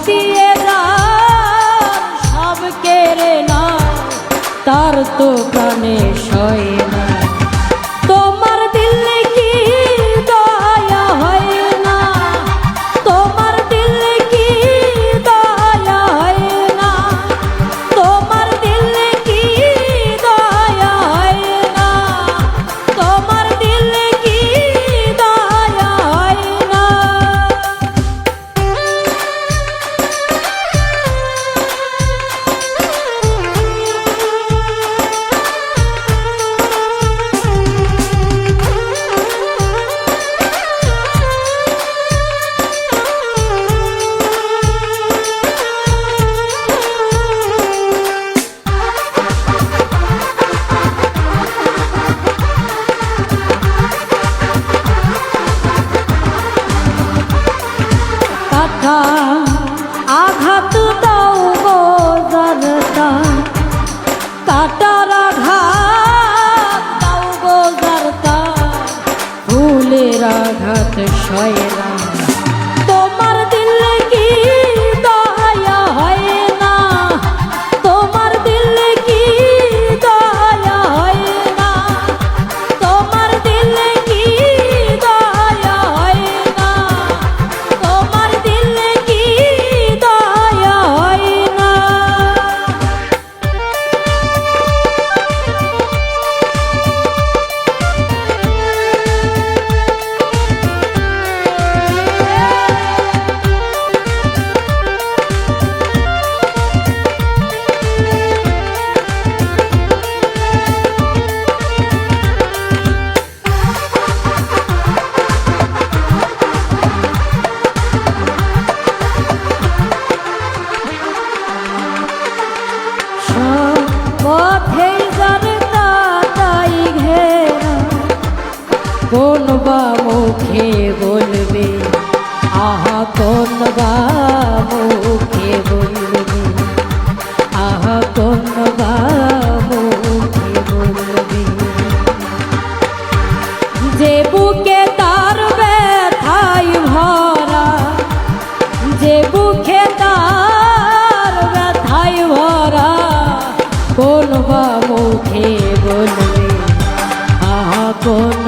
দিয়ে যান সব কেড়ে না, তার তো প্রাণে সয় না। তোমার দিলে কি দয়া হয় না, তোমার দিলে কি দয়া হয় না, তোমার দিলে কি দয়া হয় না, তোমার দিলে কি দয়া হয় না। আঘাত দাও গো জারতা, কাটার আঘাত দাও গো জারতা, ফুলের আঘাত সয় না। তোমার দিলে কি দয়া হয় না, তোমার দিলে কি দয়া হয় না, তোমার দিলে কি দয়া হয় না, তোমার দিলে কি দয়া হয় না। পথে জারতা তাই ঘেরা, কোন বা মুখে বলবে, আহা কোন বা মুখে বলবে, আহা কোন বা মুখে বলবে। যে বুকে তার ব্যথায় ভরা, যে বুকে তার ব্যথায় ভরা, কোন বা মুখে বলবে, আহা কোন